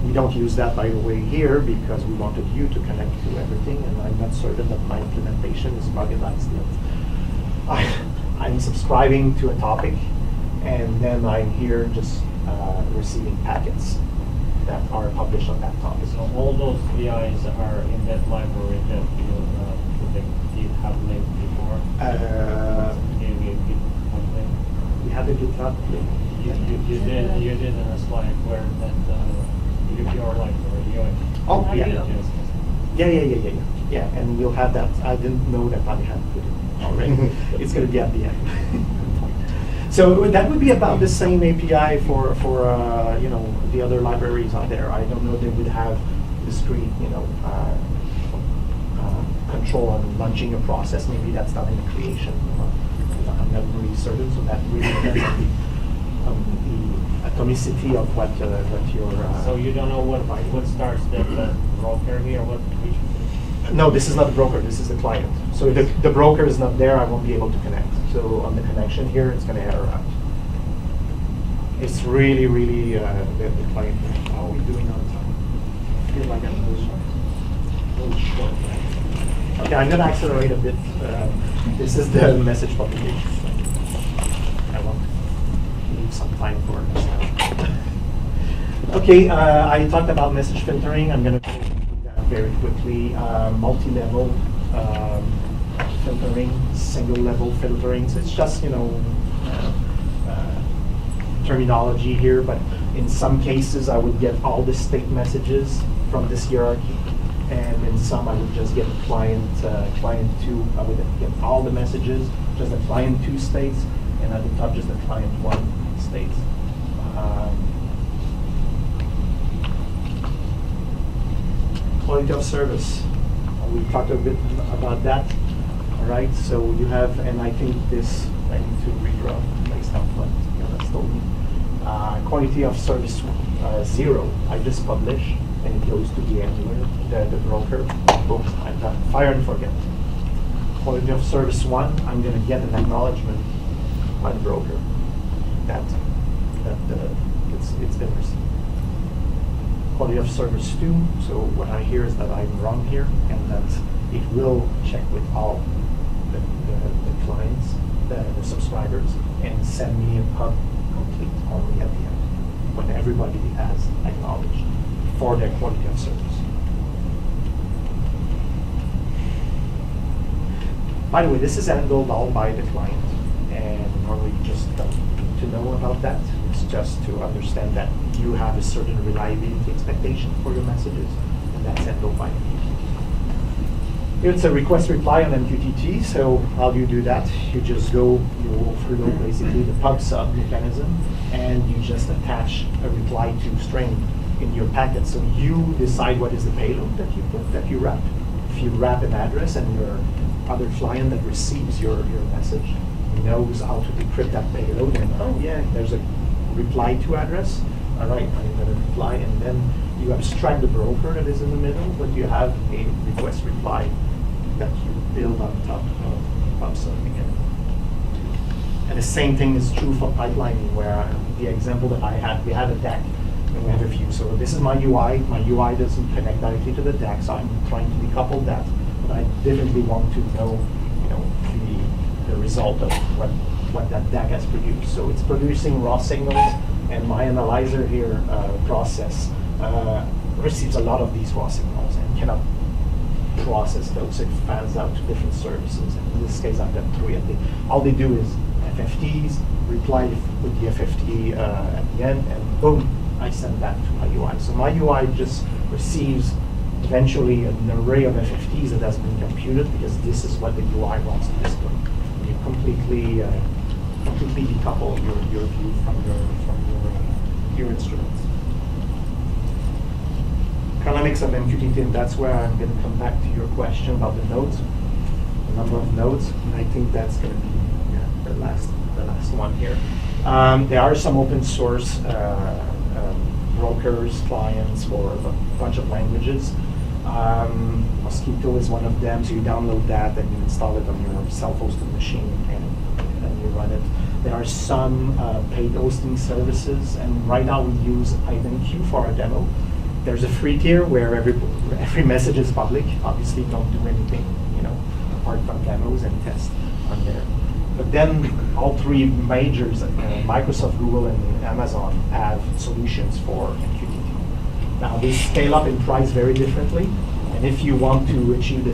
We don't use that, by the way, here because we wanted you to connect to everything, and I'm not certain that my implementation is ruggedized yet. I'm subscribing to a topic, and then I'm here just receiving packets that are published on that topic. So all those VIs are in that library that you have linked before? We have a GitHub link. You did in a slide where that your library. Oh, yeah. Yeah, and you'll have that. I didn't know that I had put it already. It's going to be at the end. So that would be about the same API for the other libraries out there. I don't know if they would have discrete control on launching a process. Maybe that's done in the creation. I'm not really certain. So that really depends on the atomicity of what your. So you don't know what starts the broker here? No, this is not the broker. This is the client. So if the broker is not there, I won't be able to connect. So on the connection here, it's going to error out. It's really the client. How are we doing on time? I feel like I'm a little short. Okay, I'm going to accelerate a bit. This is the message publication. I want to leave some time for this. Okay, I talked about message filtering. I'm going to go through that very quickly. Multi-level filtering, single-level filtering. So it's just, terminology here, but in some cases I would get all the state messages from this hierarchy, and in some I would just get client 2. I would get all the messages, just the client 2 states, and at the top just the client 1 states. Quality of service. We talked a bit about that. All right, so you have, and I think this I need to redraw based on what Jonas told me. Quality of service 0, I just publish, and it goes to the annuler, the broker. Boom, I'm done. Fire and forget. Quality of service 1, I'm going to get an acknowledgement by the broker that it's been received. Quality of service 2, so what I hear is that I'm wrong here, and that it will check with all the clients, the subscribers, and send me a pub complete only at the end, when everybody has acknowledged for their quality of service. By the way, this is handled all by the client, and normally you just don't need to know about that. It's just to understand that you have a certain reliability expectation for your messages, and that's handled by MQTT. It's a request reply on MQTT, so how do you do that? You just go, you overload basically the pub sub mechanism, and you just attach a reply to string in your packet. So you decide what is the payload that you put, that you wrap. If you wrap an address and your other client that receives your message knows how to decrypt that payload, and oh yeah, there's a reply to address. All right, I'm going to reply, and then you abstract the broker that is in the middle, but you have a request reply that you build on top of PubSub again. And the same thing is true for pipelining, where the example that I had, we have a DAC and we have a view. So this is my UI. My UI doesn't connect directly to the DAC, so I'm trying to decouple that. But I definitely want to know, the result of what that DAC has produced. So it's producing raw signals, and my analyzer here, process, receives a lot of these raw signals and cannot process those. It fans out to different services. And in this case, I've got 3. And all they do is FFTs, reply with the FFT at the end, and boom, I send that to my UI. So my UI just receives eventually an array of FFTs that has been computed, because this is what the UI wants to display. You completely decouple your view from your instruments. Economics of MQTT, and that's where I'm going to come back to your question about the nodes, the number of nodes, and I think that's going to be the last one here. There are some open source brokers, clients for a bunch of languages. Mosquito is one of them, so you download that and you install it on your self-hosted machine and you run it. There are some paid hosting services, and right now we use IdenQ for our demo. There's a free tier where every message is public. Obviously, don't do anything, apart from demos and tests on there. But then all 3 majors, Microsoft, Google, and Amazon, have solutions for MQTT. Now, they scale up in price very differently. And if you want to achieve the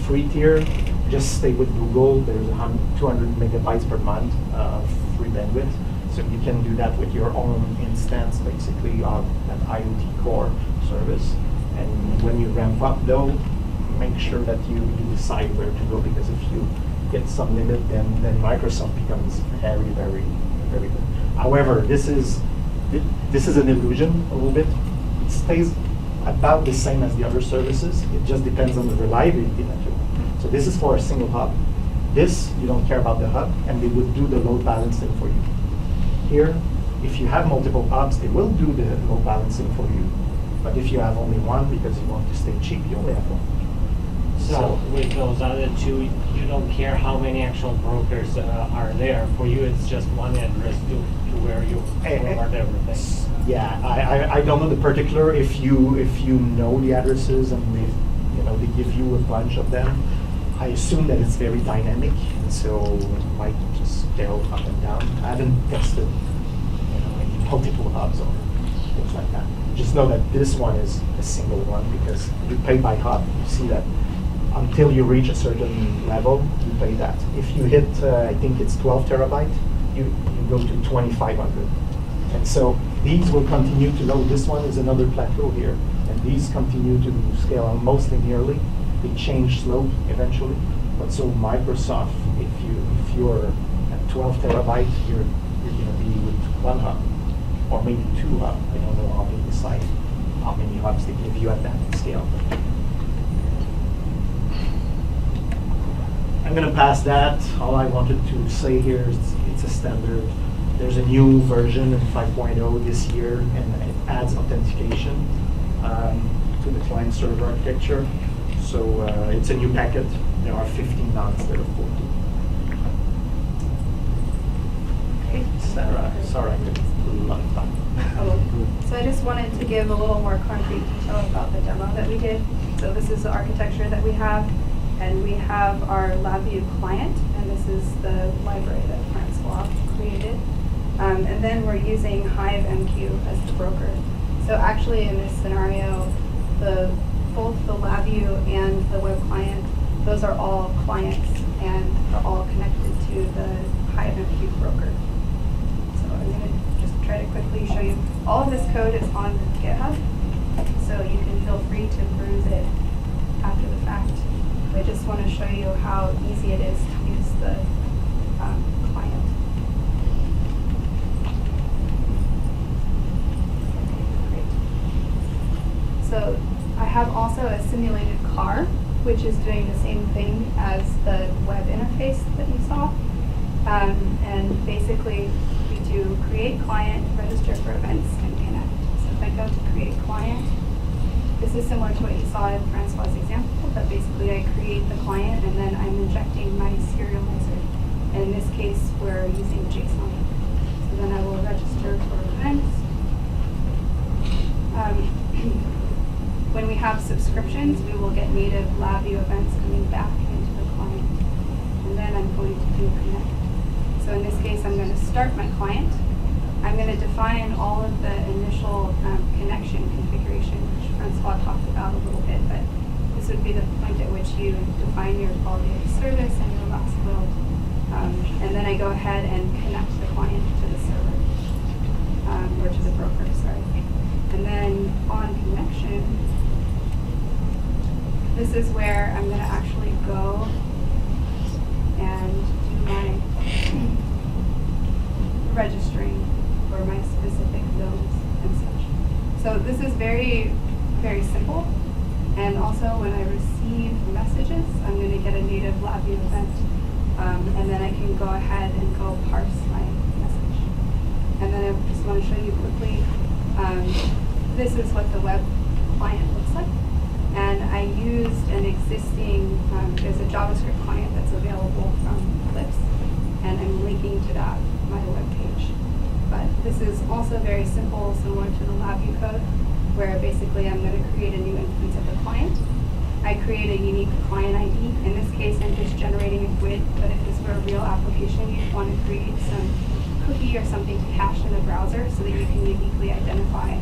free tier, just stay with Google. There's 200 megabytes per month of free bandwidth. So you can do that with your own instance, basically, of an IoT core service. And when you ramp up, though, make sure that you decide where to go, because if you get some limit, then Microsoft becomes very, very, very good. However, this is an illusion a little bit. It stays about the same as the other services. It just depends on the reliability that you want. So this is for a single hub. This, you don't care about the hub, and they would do the load balancing for you. Here, if you have multiple hubs, they will do the load balancing for you. But if you have only one, because you want to stay cheap, you only have one. So with those other 2, you don't care how many actual brokers are there. For you, it's just one address to where you forward everything. Yeah, I don't know the particular. If you know the addresses and they give you a bunch of them, I assume that it's very dynamic, and so it might just go up and down. I haven't tested any multiple hubs or things like that. Just know that this one is a single one because you pay by hop. You see that until you reach a certain level, you pay that. If you hit, I think it's 12 terabyte, you go to 2,500. And so these will continue to load. This one is another plateau here, and these continue to scale almost linearly. They change slope eventually. But so Microsoft, if you're at 12 terabyte, you're going to be with one hub, or maybe two hub. I don't know how they decide how many hubs they give you at that scale. I'm going to pass that. All I wanted to say here is it's a standard. There's a new version in 5.0 this year, and it adds authentication to the client-server architecture. So it's a new packet. There are 15 now instead of 14. Okay, Sarah, sorry, I took a lot of time. So I just wanted to give a little more concrete detail about the demo that we did. So this is the architecture that we have, and we have our LabVIEW client, and this is the library that Francois created. And then we're using HiveMQ as the broker. So actually in this scenario, both the LabVIEW and the web client, those are all clients and are all connected to the HiveMQ broker. So I'm going to just try to quickly show you. All of this code is on GitHub, so you can feel free to peruse it after the fact. I just want to show you how easy it is to use the client. Great. So I have also a simulated car, which is doing the same thing as the web interface that you saw. And basically, we do create client, register for events, and connect. So if I go to create client, this is similar to what you saw in Francois' example, but basically I create the client and then I'm injecting my serializer. And in this case, we're using JSON. So then I will register for events. When we have subscriptions, we will get native LabVIEW events coming back into the client. And then I'm going to do connect. So in this case, I'm going to start my client. I'm going to define all of the initial connection configuration, which Francois talked about a little bit, but this would be the point at which you define your quality of service and your last build. And then I go ahead and connect the client to the server, or to the broker, sorry. And then on connection, this is where I'm going to actually go and do my registering for my specific zones and such. So this is very, very simple. And also when I receive messages, I'm going to get a native LabVIEW event. And then I can go ahead and go parse my message. And then I just want to show you quickly, this is what the web client looks like. And I used an existing, there's a JavaScript client that's available from Eclipse, and I'm linking to that, my web page. But this is also very simple, similar to the LabVIEW code, where basically I'm going to create a new instance of the client. I create a unique client ID. In this case, I'm just generating a GUID, but if this were a real application, you'd want to create some cookie or something to cache in the browser so that you can uniquely identify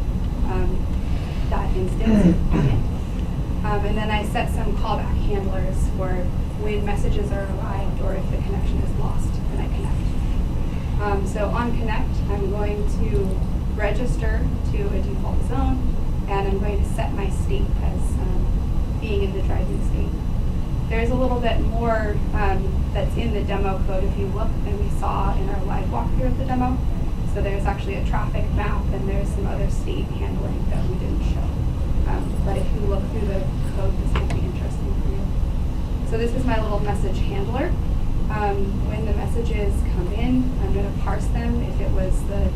that instance on it. And then I set some callback handlers for when messages are arrived or if the connection is lost, then I connect. So on connect, I'm going to register to a default zone, and I'm going to set my state as being in the driving state. There's a little bit more that's in the demo code if you look, and we saw in our live walkthrough of the demo. So there's actually a traffic map, and there's some other state handling that we didn't show. But if you look through the code, this might be interesting for you. So this is my little message handler. When the messages come in, I'm going to parse them if it was the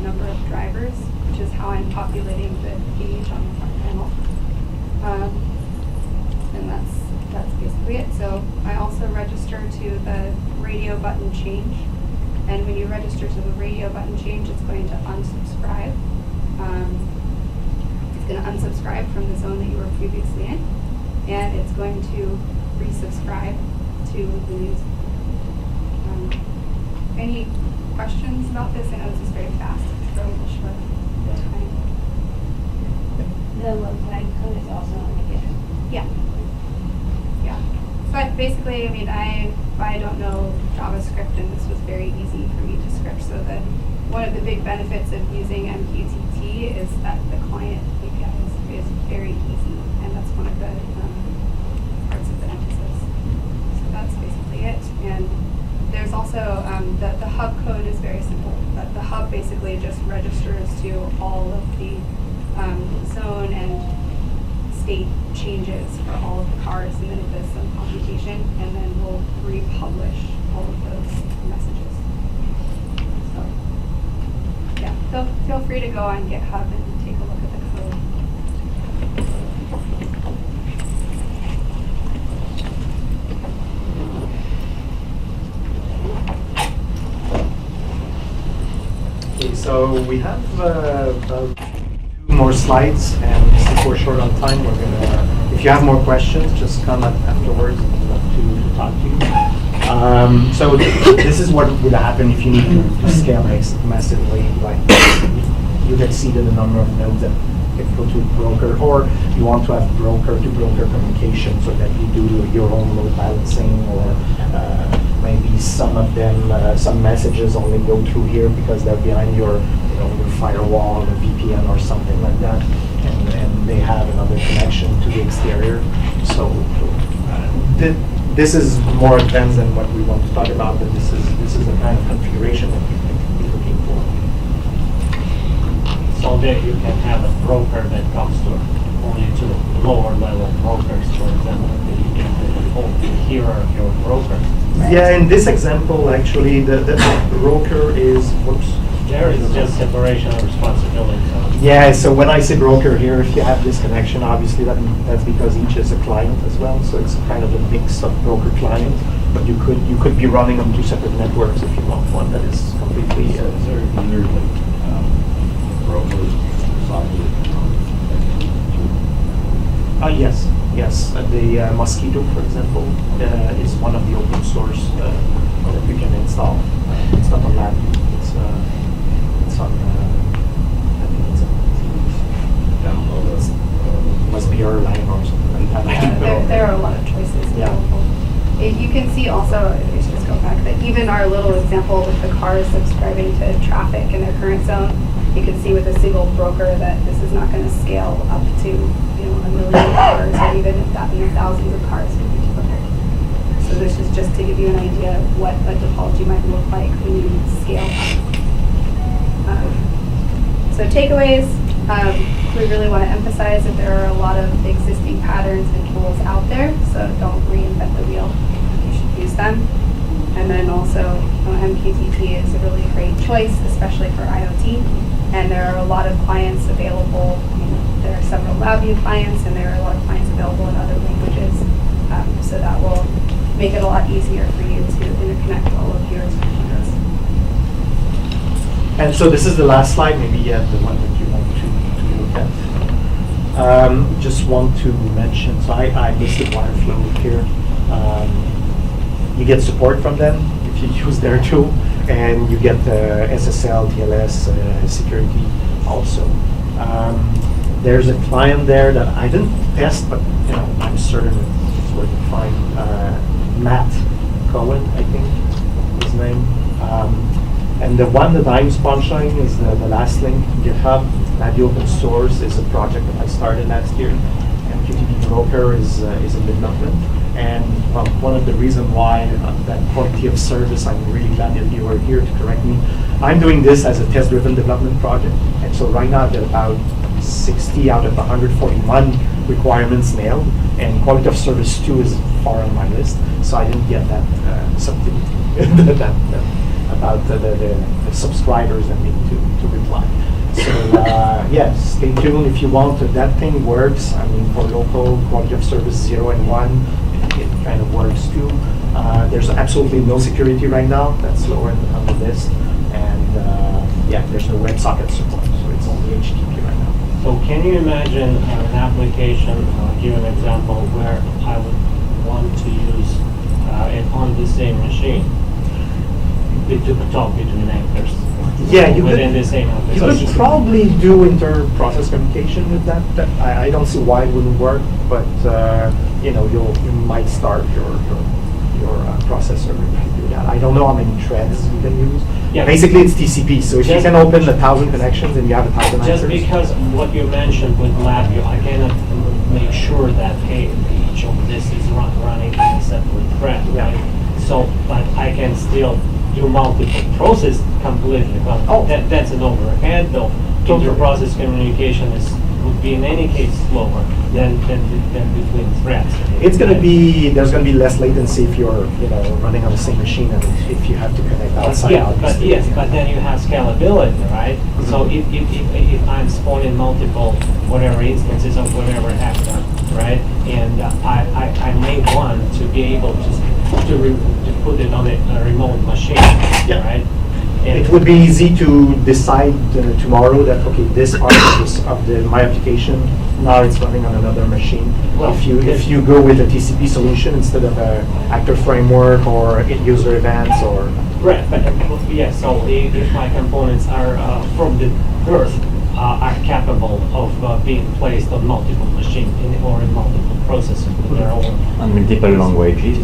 number of drivers, which is how I'm populating the page on the front panel. And that's basically it. So I also register to the radio button change. And when you register to the radio button change, it's going to unsubscribe. It's going to unsubscribe from the zone that you were previously in, and it's going to resubscribe to the news. Any questions about this? I know this is very fast. It's very short time. The website code is also on the GitHub. Yeah. Yeah. But basically, I mean, I don't know JavaScript, and this was very easy for me to script. So that one of the big benefits of using MQTT is that the client API is very easy, and that's one of the parts of the emphasis. So that's basically it. And there's also the hub code is very simple. The hub basically just registers to all of the zone and state changes for all of the cars, and then it does some computation, and then we'll republish all of those messages. So, yeah, feel free to go on GitHub and take a look at the code. Okay, so we have about 2 more slides, and since we're short on time, we're gonna, if you have more questions, just come up afterwards. I'd love to talk to you. So this is what would happen if you need to scale massively, like you've exceeded the number of nodes that can go to a broker, or you want to have broker-to-broker communication so that you do your own load balancing, or maybe some of them, some messages only go through here because they're behind your firewall or VPN or something like that, and they have another connection to the exterior. So this is more advanced than what we want to talk about, but this is the kind of configuration that you can be looking for. So there you can have a broker that talks to only to lower level brokers, for example, that you can have a whole hierarchy of brokers. Yeah, in this example, actually, the broker is, whoops. There is just separation of responsibility. Yeah, so when I say broker here, if you have this connection, obviously that's because each is a client as well. So it's kind of a mix of broker client, but you could be running on 2 separate networks if you want one that is completely. Is there either brokers Yes. The Mosquito, for example, is one of the open source that you can install. It's not on LabVIEW. It's on. I think it's must be Erlang or something like that. Yeah, there are a lot of choices Yeah. available. You can see also, if you just go back, that even our little example with the cars subscribing to traffic in their current zone, you can see with a single broker that this is not going to scale up to 1 million cars, or even thousands of cars could be delivered. So this is just to give you an idea of what a topology might look like when you scale up. So takeaways, we really want to emphasize that there are a lot of existing patterns and tools out there, so don't reinvent the wheel. You should use them. And then also, MQTT is a really great choice, especially for IoT. And there are a lot of clients available. There are several LabVIEW clients, and there are a lot of clients available in other languages. So that will make it a lot easier for you to interconnect all of your solutions. And so this is the last slide, maybe the one that you want to look at. Just want to mention, so I listed Wireflow here. You get support from them if you use their tool, and you get SSL, TLS security also. There's a client there that I didn't test, but I'm certain it's worth a find. Matt Cohen, I think his name. And the one that I'm sponsoring is the last link, GitHub. LabVIEW open source is a project that I started last year. MQTT broker is in development. And one of the reasons why that quality of service, I'm really glad that you are here to correct me. I'm doing this as a test-driven development project. And so right now I've got about 60 out of 141 requirements nailed. And quality of service 2 is far on my list. So I didn't get that subtlety about the subscribers that need to reply. So yes, stay tuned if you want. That thing works. I mean, for local quality of service 0 and 1, it kind of works too. There's absolutely no security right now. That's lower on the list. And there's no WebSocket support, so it's only HTTP right now. So can you imagine an application, give an example, where I would want to use it on the same machine to talk between actors? Yeah, you within could, the same you application. could probably do inter-process communication with that. I don't see why it wouldn't work, but you know, you might start your processor to do that. I don't know how many threads you can use. Yeah. Basically, it's TCP. So if you Just- can open 1,000 connections and you have 1,000 Just answers. because what you mentioned with LabVIEW, I cannot make sure that, hey, each of this is running in a separate thread, Yeah. right? So, but I can still do multiple process completely, but Oh. that's an overhead though. Totally. Inter-process communication would be in any case slower than between threads. It's going to be, there's going to be less latency if you're, you know, running on the same machine and if you have to connect outside. Yeah, but obviously. yes, but then you have scalability, right? So if I'm spawning multiple whatever instances of whatever actor, right? And I may want to be able to put it on a remote machine, Yeah. right? And It would be easy to decide tomorrow that, okay, this part of my application, now it's running on another machine. Well, If you go with a TCP solution instead of a actor framework or user events or. right, but yeah. So if my components are from the birth are capable of being placed on multiple machines or in multiple processors with their own. And multiple languages.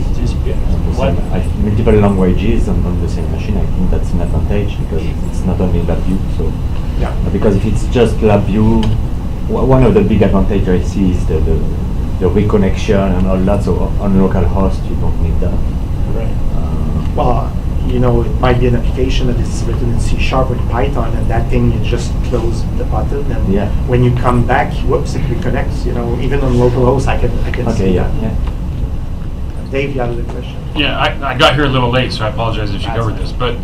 What? Multiple languages on the same machine, I think that's an advantage because it's not only LabVIEW. So, Yeah. because if it's just LabVIEw, one of the big advantages I see is the reconnection and all that. So on local host, you don't need that. Right. Well, you know, it might be an application that is written in C# or in Python, and that thing, you just close the button, and Yeah. when you come back, whoops, it reconnects. You know, even on localhost, I can see Okay, yeah, that. yeah. Dave, you have a question? Yeah, I got here a little late, so I apologize if you That's covered fine. this, but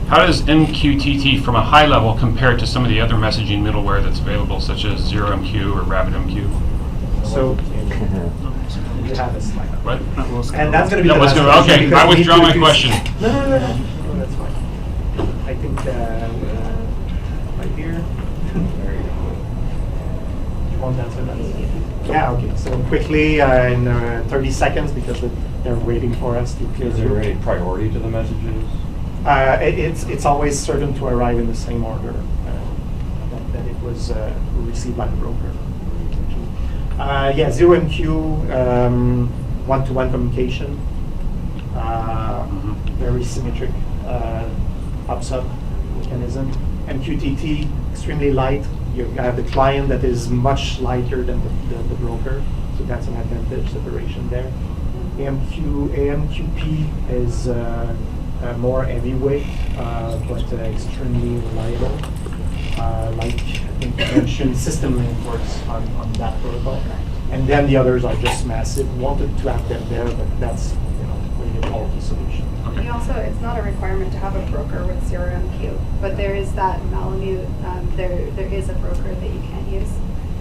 how does MQTT from a high level compare to some of the other messaging middleware that's available, such as ZeroMQ or RabbitMQ? So, you have a slide. What? And that's going to be That the was last gonna- question okay, because I we need withdraw to my do- question. No, that's fine. I think, right here. You want to answer that? Yeah, okay, so quickly, in 30 seconds, because they're waiting for us to clear Is through. there any priority to the messages? It's always certain to arrive in the same order that it was received by the broker. Yeah, ZeroMQ, one-to-one communication, very symmetric up-sub mechanism. MQTT, extremely light. You have the client that is much lighter than the broker, so that's an advantage, separation there. AMQP is more heavyweight, but extremely reliable. Like I think you mentioned, system link works on that protocol. And then the others are just massive. Wanted to have them there, but that's, you know, when you call the solution. We also, it's not a requirement to have a broker with ZeroMQ, but there is that Malamute, there is a broker that you can use.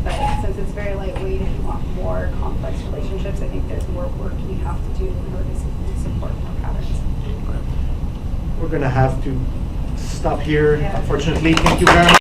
But since it's very lightweight, if you want more complex relationships, I think there's more work you have to do in order to support more patterns. We're going to have to stop here, Yeah. unfortunately. Thank you very much.